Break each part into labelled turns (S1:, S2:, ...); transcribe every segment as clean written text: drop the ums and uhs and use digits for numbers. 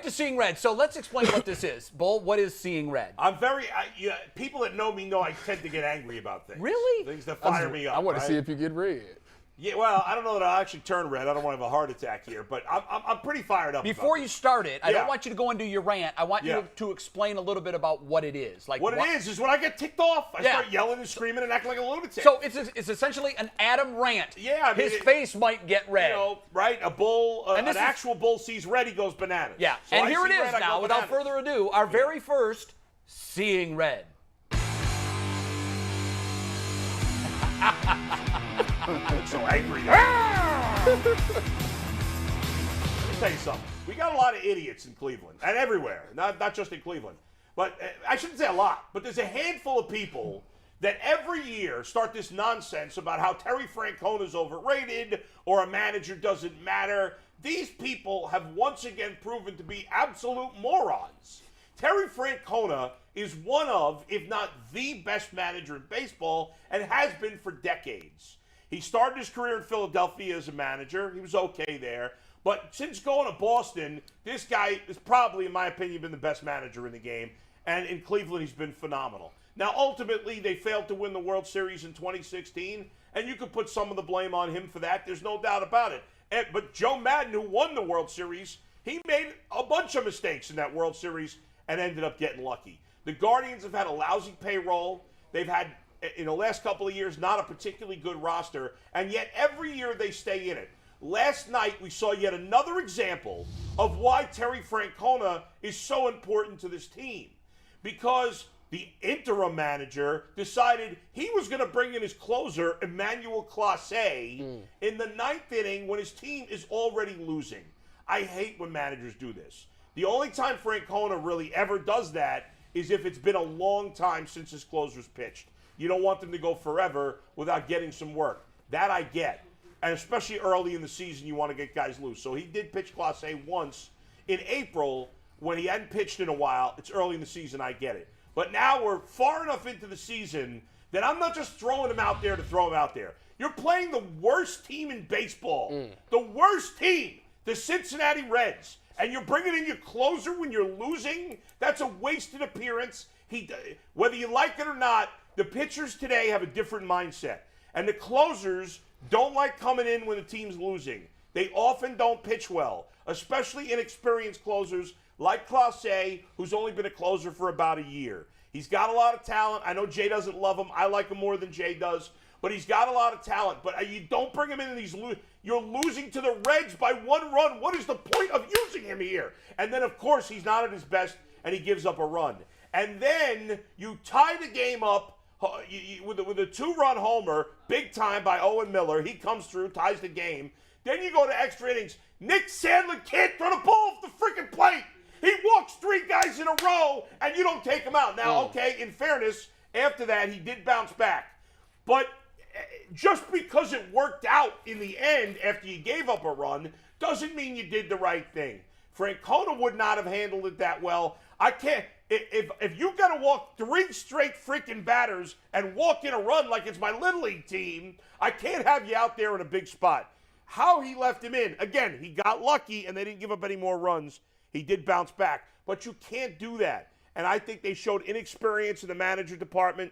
S1: to Seeing Red. So let's explain what this is. Bull, what is Seeing Red?
S2: People that know me know I tend to get angry about things.
S1: Really?
S2: Things that fire me up.
S3: I want to
S2: right?
S3: see if you get red.
S2: Yeah, well, I don't know that I'll actually turn red. I don't want to have a heart attack here, but I'm pretty fired up.
S1: Before you start it, I
S2: Yeah.
S1: don't want you to go into your rant. I want
S2: Yeah.
S1: you to explain a little bit about what it is. Like
S2: what it is when I get ticked off, I start yelling and screaming and acting like a lunatic.
S1: So it's essentially an Adam rant.
S2: Yeah, I mean,
S1: his face might get red.
S2: You know, right? A bull, an actual bull sees red, he goes bananas.
S1: Yeah,
S2: So
S1: and
S2: I
S1: here it
S2: see
S1: is
S2: red, I
S1: now.
S2: go
S1: Without
S2: bananas.
S1: further ado, our very first Seeing Red.
S2: I'm so angry. Let me tell you something. We got a lot of idiots in Cleveland and everywhere, not just in Cleveland. But I shouldn't say a lot, but there's a handful of people that every year start this nonsense about how Terry Francona is overrated or a manager doesn't matter. These people have once again proven to be absolute morons. Terry Francona is one of, if not the best manager in baseball, and has been for decades. He started his career in Philadelphia as a manager. He was okay there. But since going to Boston, this guy is probably, in my opinion, been the best manager in the game. And in Cleveland, he's been phenomenal. Now, ultimately, they failed to win the World Series in 2016. And you could put some of the blame on him for that. There's no doubt about it. But Joe Madden, who won the World Series, he made a bunch of mistakes in that World Series and ended up getting lucky. The Guardians have had a lousy payroll. They've had, in the last couple of years, not a particularly good roster, and yet every year they stay in it. Last night, we saw yet another example of why Terry Francona is so important to this team. Because the interim manager decided he was going to bring in his closer, Emmanuel Clase, in the ninth inning when his team is already losing. I hate when managers do this. The only time Francona really ever does that is if it's been a long time since his closer's pitched. You don't want them to go forever without getting some work. That I get. And especially early in the season, you want to get guys loose. So he did pitch Clase once in April when he hadn't pitched in a while. It's early in the season, I get it. But now we're far enough into the season that I'm not just throwing him out there to throw him out there. You're playing the worst team in baseball. The worst team, the Cincinnati Reds. And you're bringing in your closer when you're losing? That's a wasted appearance. Whether you like it or not, the pitchers today have a different mindset. And the closers don't like coming in when the team's losing. They often don't pitch well, especially inexperienced closers like Clase, who's only been a closer for about a year. He's got a lot of talent. I know Jay doesn't love him. I like him more than Jay does. But he's got a lot of talent. But you don't bring him in these you're losing to the Reds by 1 run. What is the point of using him here? And then, of course, he's not at his best, and he gives up a run. And then you tie the game up with a 2-run homer, big time by Owen Miller. He comes through, ties the game. Then you go to extra innings. Nick Sandlin can't throw the ball off the freaking plate. He walks 3 guys in a row, and you don't take him out. Now, okay, in fairness, after that, he did bounce back. But just because it worked out in the end after you gave up a run doesn't mean you did the right thing. Francona would not have handled it that well. I can't. If you got to walk 3 straight freaking batters and walk in a run like it's my Little League team, I can't have you out there in a big spot. How he left him in, again, he got lucky and they didn't give up any more runs. He did bounce back. But you can't do that. And I think they showed inexperience in the manager department.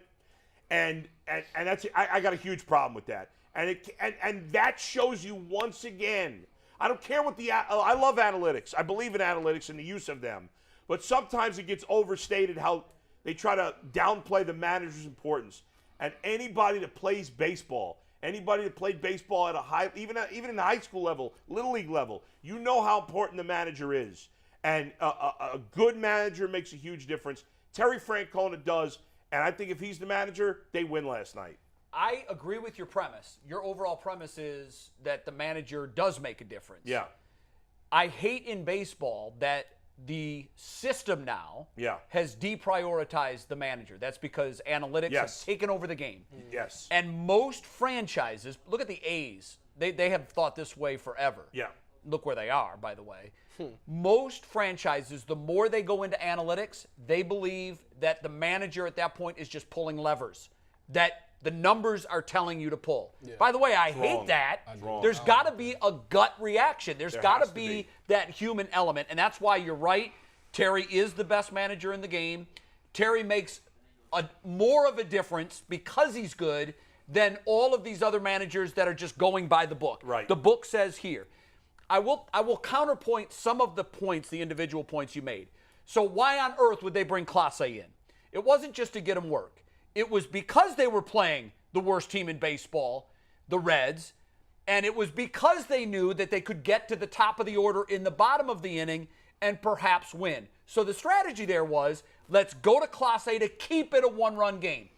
S2: And that's I got a huge problem with that. And that shows you once again. I don't care what I love analytics. I believe in analytics and the use of them. But sometimes it gets overstated how they try to downplay the manager's importance. And anybody that plays baseball, anybody that played baseball at a high, even in the high school level, Little League level, you know how important the manager is. And a good manager makes a huge difference. Terry Francona does. And I think if he's the manager, they win last night.
S1: I agree with your premise. Your overall premise is that the manager does make a difference.
S2: Yeah.
S1: I hate in baseball that the system now has deprioritized the manager. That's because analytics have taken over the game.
S2: Yes.
S1: And most franchises, look at the A's. They have thought this way forever.
S2: Yeah.
S1: Look where they are, by the way. Most franchises, the more they go into analytics, they believe that the manager at that point is just pulling levers. That the numbers are telling you to pull. Yeah. By the way, I hate that. There's got to be a gut reaction. There's got to be that human element, and that's why you're right. Terry is the best manager in the game. Terry makes more of a difference because he's good than all of these other managers that are just going by the book.
S2: Right.
S1: The book says here. I will counterpoint some of the points, the individual points you made. So why on earth would they bring Clase in? It wasn't just to get him work. It was because they were playing the worst team in baseball, the Reds, and it was because they knew that they could get to the top of the order in the bottom of the inning and perhaps win. So the strategy there was, let's go to Clase to keep it a one-run game.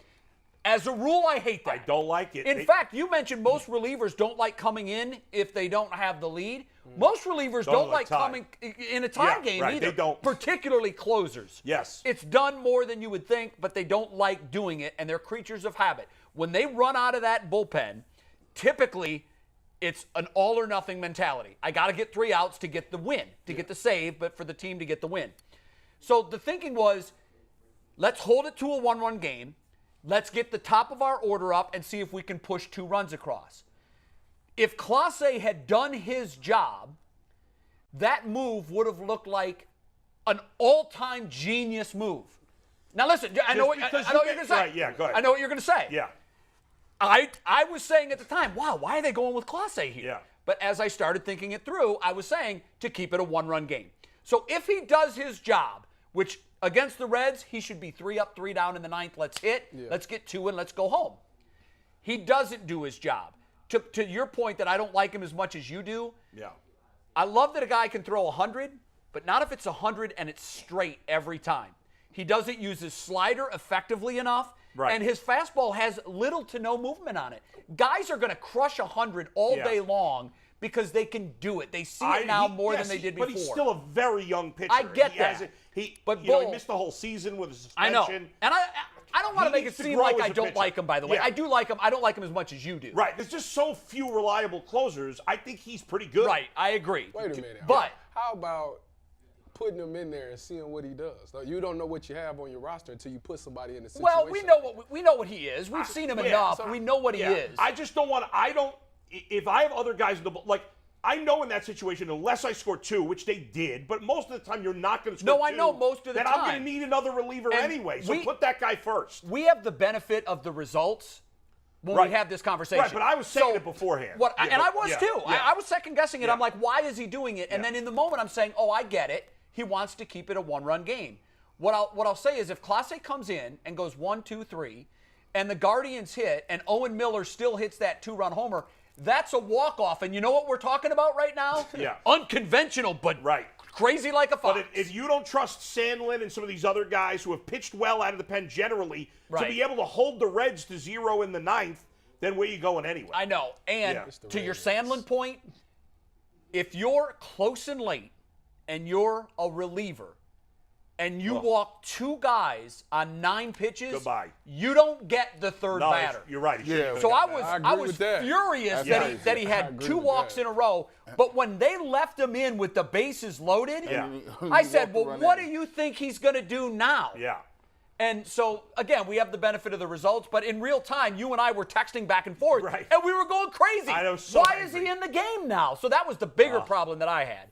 S1: As a rule, I hate that.
S2: I don't like it.
S1: In fact, you mentioned most relievers don't like coming in if they don't have the lead. Most relievers don't like coming in a tie game either.
S2: They don't.
S1: Particularly closers.
S2: Yes.
S1: It's done more than you would think, but they don't like doing it, and they're creatures of habit. When they run out of that bullpen, typically it's an all-or-nothing mentality. I got to get 3 outs to get the win, to get the save, but for the team to get the win. So the thinking was, let's hold it to a 1-run game. Let's get the top of our order up and see if we can push 2 runs across. If Clase had done his job, that move would have looked like an all-time genius move. Now listen, I know what you're going to say.
S2: Right, yeah, go ahead.
S1: I know what you're going to say.
S2: Yeah.
S1: I was saying at the time, wow, why are they going with Clase here?
S2: Yeah.
S1: But as I started thinking it through, I was saying to keep it a 1-run game. So if he does his job, which against the Reds, he should be 3 up, 3 down in the 9th. Let's hit. Yeah. Let's get 2 and let's go home. He doesn't do his job. To your point that I don't like him as much as you do.
S2: Yeah.
S1: I love that a guy can throw 100, but not if it's 100 and it's straight every time. He doesn't use his slider effectively enough, and his fastball has little to no movement on it. Guys are going to crush 100 all day long because they can do it. They see it now more than they did before.
S2: But he's still a very young pitcher.
S1: I get that.
S2: He missed the whole season with a suspension.
S1: I know. And I don't want to make it seem like I don't like him, by the way.
S2: Yeah.
S1: I do like him. I don't like him as much as you do.
S2: Right. There's just so few reliable closers. I think he's pretty good.
S1: Right. I agree.
S3: Wait a minute.
S1: But
S3: how about putting him in there and seeing what he does? So you don't know what you have on your roster until you put somebody in the situation.
S1: Well, we know what he is. We've seen him enough. So we know what he is.
S2: I just don't want to. If I have other guys in the I know in that situation, unless I score 2, which they did, but most of the time you're not going to score 2.
S1: No, I know most of the
S2: time. Then I'm going to need another reliever anyway. So put that guy first.
S1: We have the benefit of the results when we have this conversation.
S2: Right, but I was saying it beforehand.
S1: I was too. Yeah. I was second guessing it. Yeah. I'm like, why is he doing it? And then in the moment, I'm saying, oh, I get it. He wants to keep it a 1-run game. What I'll say is if Clase comes in and goes 1, 2, 3, and the Guardians hit, and Owen Miller still hits that 2-run homer, that's a walk-off. And you know what we're talking about right now?
S2: Yeah.
S1: Unconventional, but crazy like a fox.
S2: But if you don't trust Sandlin and some of these other guys who have pitched well out of the pen generally to be able to hold the Reds to 0 in the 9th, then where you going anyway?
S1: I know. And to your Sandlin point, if you're close and late and you're a reliever and you walk 2 guys on 9 pitches,
S2: goodbye.
S1: You don't get the third batter.
S2: You're right.
S3: Yeah.
S1: So I was furious that he had 2 walks in a row. But when they left him in with the bases loaded, I said, well, what do you think he's going to do now?
S2: Yeah.
S1: And so, again, we have the benefit of the results, but in real time, you and I were texting back and forth, and we were going crazy.
S2: I know, so
S1: Why is he in the game now? So that was the bigger problem that I had.